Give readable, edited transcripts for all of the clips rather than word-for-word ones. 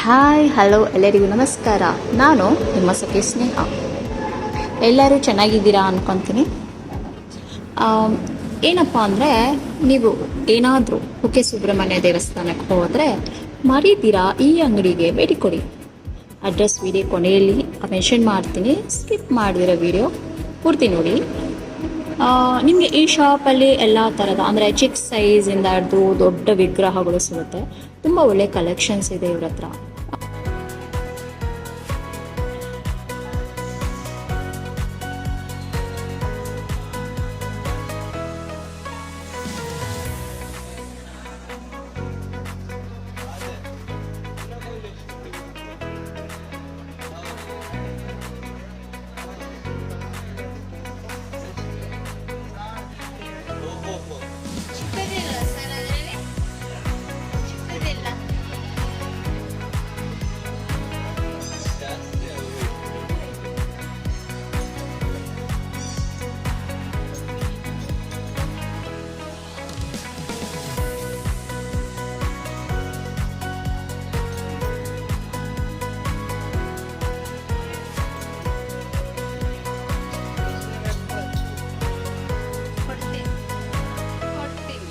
Hi hello ಎಲ್ಲರಿಗೂ ನಮಸ್ಕಾರ. ನಾನು ನಿಮ್ಮ ಸಖಿ ಸ್ನೇಹ. ಎಲ್ಲರೂ ಚೆನ್ನಾಗಿದ್ದೀರಾ ಅಂದ್ಕೊತೀನಿ. ಏನಪ್ಪ ಅಂದರೆ, ನೀವು ಏನಾದರೂ ಕುಕ್ಕೆ ಸುಬ್ರಹ್ಮಣ್ಯ ದೇವಸ್ಥಾನಕ್ಕೆ ಹೋದರೆ ಮರಿತೀರಾ ಈ ಅಂಗಡಿಗೆ ಭೇಟಿ ಕೊಡಿ. ಅಡ್ರೆಸ್ ವಿಡಿಯೋ ಕೊನೆಯಲ್ಲಿ ಮೆನ್ಷನ್ ಮಾಡ್ತೀನಿ, ಸ್ಕಿಪ್ ಮಾಡಿದಿರೋ ವಿಡಿಯೋ ಪೂರ್ತಿ ನೋಡಿ. ನಿಮಗೆ ಈ ಶಾಪಲ್ಲಿ ಎಲ್ಲ ಥರದ ಅಂದರೆ ಚಿಕ್ಕ ಸೈಜಿಂದ ಹಿಡಿದು ದೊಡ್ಡ ವಿಗ್ರಹಗಳು ಸಿಗುತ್ತೆ. ತುಂಬ ಒಳ್ಳೆ ಕಲೆಕ್ಷನ್ಸ್ ಇದೆ ಇವ್ರ ಹತ್ರ. ಚಿಕ್ಕದಿಲ್ಲ ಸರ್, ಅದರಲ್ಲಿ ಚಿಕ್ಕದಿಲ್ಲ. ಕೊಡ್ತೀನಿ ಕೊಡ್ತೀನಿ.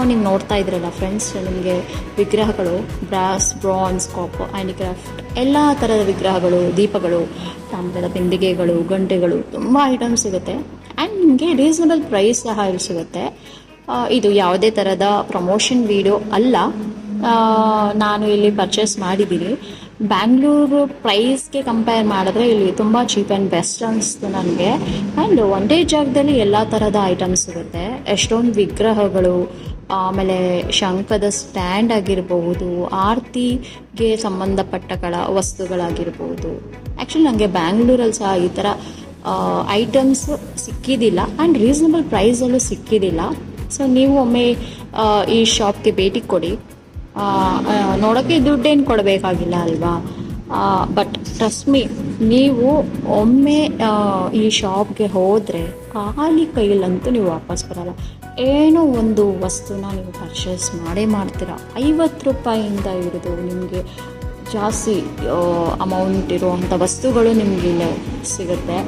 ನೀವು ನೋಡ್ತಾ ಇದ್ರಲ್ಲ ಫ್ರೆಂಡ್ಸ್, ನಿಮಗೆ ವಿಗ್ರಹಗಳು ಬ್ರಾಸ್, ಬ್ರಾನ್ಸ್, ಕಾಪರ್, ಹ್ಯಾಂಡಿಕ್ರಾಫ್ಟ್ ಎಲ್ಲ ಥರದ ವಿಗ್ರಹಗಳು, ದೀಪಗಳು, ತಾಮ್ರದ ಬಿಂದಿಗೆಗಳು, ಗಂಟೆಗಳು, ತುಂಬ ಐಟಮ್ಸ್ ಸಿಗುತ್ತೆ. ಆ್ಯಂಡ್ ನಿಮಗೆ ರೀಸನಬಲ್ ಪ್ರೈಸ್ ಸಹ ಇಲ್ಲಿ ಸಿಗುತ್ತೆ. ಇದು ಯಾವುದೇ ಥರದ ಪ್ರಮೋಷನ್ ವಿಡಿಯೋ ಅಲ್ಲ. ನಾನು ಇಲ್ಲಿ ಪರ್ಚೇಸ್ ಮಾಡಿದ್ದೀನಿ. ಬ್ಯಾಂಗ್ಳೂರು ಪ್ರೈಸ್ಗೆ ಕಂಪೇರ್ ಮಾಡಿದ್ರೆ ಇಲ್ಲಿ ತುಂಬ ಚೀಪ್ ಆ್ಯಂಡ್ ಬೆಸ್ಟ್ ಅನಿಸ್ತು ನನಗೆ. ಆ್ಯಂಡ್ ಒಂದೇ ಜಾಗದಲ್ಲಿ ಎಲ್ಲ ಥರದ ಐಟಮ್ಸ್ ಸಿಗುತ್ತೆ. ಎಷ್ಟೊಂದು ವಿಗ್ರಹಗಳು, ಆಮೇಲೆ ಶಂಖದ ಸ್ಟ್ಯಾಂಡ್ ಆಗಿರ್ಬೋದು, ಆರತಿಗೆ ಸಂಬಂಧಪಟ್ಟ ವಸ್ತುಗಳಾಗಿರ್ಬೋದು. ಆ್ಯಕ್ಚುಲಿ ನನಗೆ ಬ್ಯಾಂಗ್ಳೂರಲ್ಲಿ ಸಹ ಈ ಥರ ಐಟಮ್ಸ್ ಸಿಕ್ಕಿದ್ದಿಲ್ಲ ಆ್ಯಂಡ್ ರೀಸನಬಲ್ ಪ್ರೈಸಲ್ಲೂ ಸಿಕ್ಕಿದ್ದಿಲ್ಲ. ಸೊ ನೀವು ಒಮ್ಮೆ ಈ ಶಾಪ್ಗೆ ಭೇಟಿ ಕೊಡಿ. ನೋಡೋಕ್ಕೆ ದುಡ್ಡೇನು ಕೊಡಬೇಕಾಗಿಲ್ಲ ಅಲ್ವಾ? ಬಟ್ ಟ್ರಸ್ಟ್ ಮೀ, ನೀವು ಒಮ್ಮೆ ಈ ಶಾಪ್ಗೆ ಹೋದರೆ ಖಾಲಿ ಕೈಯಲ್ಲಂತೂ ನೀವು ವಾಪಸ್ ಬರಲ್ಲ. ಏನೋ ಒಂದು ವಸ್ತುನ ನೀವು ಪರ್ಚೇಸ್ ಮಾಡ್ತೀರಾ. 50 ರೂಪಾಯಿಯಿಂದ ಹಿಡಿದು ನಿಮಗೆ ಜಾಸ್ತಿ ಅಮೌಂಟ್ ಇರುವಂಥ ವಸ್ತುಗಳು ನಿಮಗೆ ಇಲ್ಲೇ ಸಿಗುತ್ತೆ.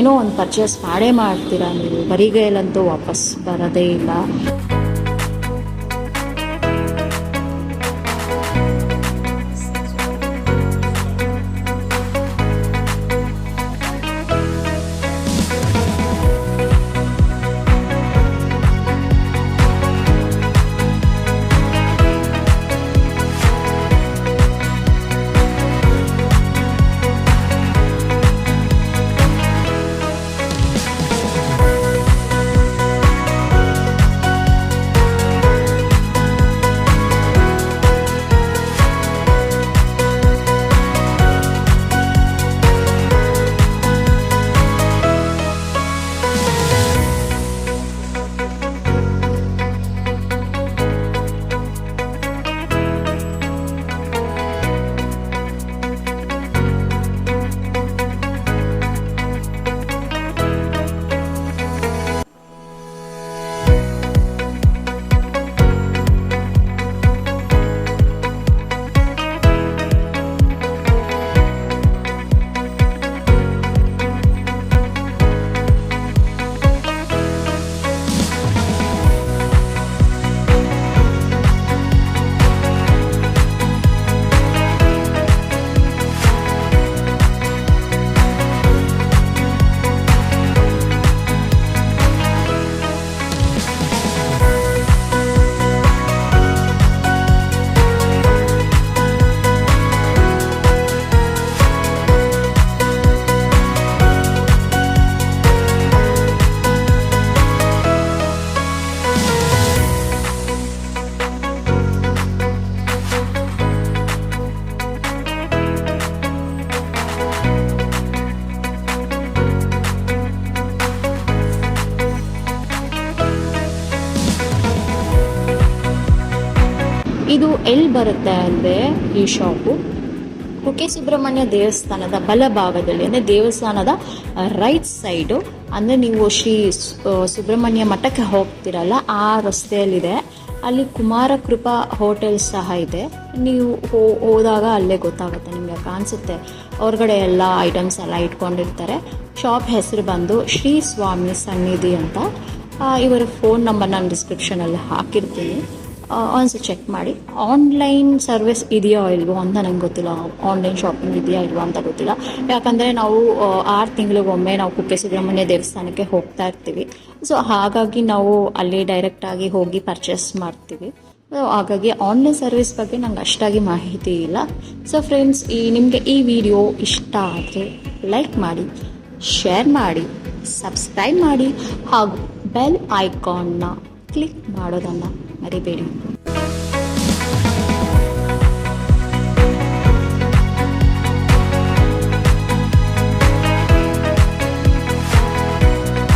ಏನೋ ಒಂದು ಪರ್ಚೇಸ್ ಮಾಡ್ತೀರಾ ನೀವು. ಬರಿಗೈಯಲ್ಲಂತೂ ವಾಪಸ್ ಬರೋದೇ ಇಲ್ಲ. ಇದು ಎಲ್ಲಿ ಬರುತ್ತೆ ಅಂದರೆ ಈ ಶಾಪು ಕುಕ್ಕೆ ಸುಬ್ರಹ್ಮಣ್ಯ ದೇವಸ್ಥಾನದ ಬಲಭಾಗದಲ್ಲಿ, ಅಂದರೆ ದೇವಸ್ಥಾನದ ರೈಟ್ ಸೈಡು, ಅಂದರೆ ನೀವು ಶ್ರೀ ಸುಬ್ರಹ್ಮಣ್ಯ ಮಠಕ್ಕೆ ಹೋಗ್ತಿರಲ್ಲ ಆ ರಸ್ತೆಯಲ್ಲಿದೆ. ಅಲ್ಲಿ ಕುಮಾರ ಕೃಪಾ ಹೋಟೆಲ್ ಸಹ ಇದೆ. ನೀವು ಹೋದಾಗ ಅಲ್ಲೇ ಗೊತ್ತಾಗುತ್ತೆ, ನಿಮಗೆ ಕಾಣಿಸುತ್ತೆ. ಹೊರಗಡೆ ಎಲ್ಲ ಐಟಮ್ಸ್ ಎಲ್ಲ ಇಟ್ಕೊಂಡಿರ್ತಾರೆ. ಶಾಪ್ ಹೆಸರು ಬಂದು ಶ್ರೀ ಸ್ವಾಮಿ ಸನ್ನಿಧಿ ಅಂತ. ಇವರ ಫೋನ್ ನಂಬರ್ ನಾನು ಡಿಸ್ಕ್ರಿಪ್ಷನಲ್ಲಿ ಹಾಕಿರ್ತೀನಿ, ಒಂದ್ಸಲ ಚೆಕ್ ಮಾಡಿ. ಆನ್ಲೈನ್ ಸರ್ವಿಸ್ ಇದೆಯೋ ಇಲ್ವೋ ಅಂತ ನಂಗೆ ಗೊತ್ತಿಲ್ಲ, ಆನ್ಲೈನ್ ಶಾಪಿಂಗ್ ಇದೆಯಾ ಇಲ್ವೋ ಅಂತ ಗೊತ್ತಿಲ್ಲ. ಯಾಕಂದರೆ ನಾವು 6 ತಿಂಗಳಿಗೊಮ್ಮೆ ನಾವು ಕುಕ್ಕೆ ಸುಬ್ರಹ್ಮಣ್ಯ ದೇವಸ್ಥಾನಕ್ಕೆ ಹೋಗ್ತಾ ಇರ್ತೀವಿ. ಸೊ ಹಾಗಾಗಿ ನಾವು ಅಲ್ಲಿ ಡೈರೆಕ್ಟಾಗಿ ಹೋಗಿ ಪರ್ಚೇಸ್ ಮಾಡ್ತೀವಿ. ಹಾಗಾಗಿ ಆನ್ಲೈನ್ ಸರ್ವಿಸ್ ಬಗ್ಗೆ ನಂಗೆ ಅಷ್ಟಾಗಿ ಮಾಹಿತಿ ಇಲ್ಲ. ಸೊ ಫ್ರೆಂಡ್ಸ್, ನಿಮಗೆ ಈ ವಿಡಿಯೋ ಇಷ್ಟ ಆದರೆ ಲೈಕ್ ಮಾಡಿ, ಶೇರ್ ಮಾಡಿ, ಸಬ್ಸ್ಕ್ರೈಬ್ ಮಾಡಿ ಹಾಗೂ ಬೆಲ್ ಐಕಾನ್ನ ಕ್ಲಿಕ್ ಮಾಡೋದನ್ನು ಮರಿಬೇಡಿ.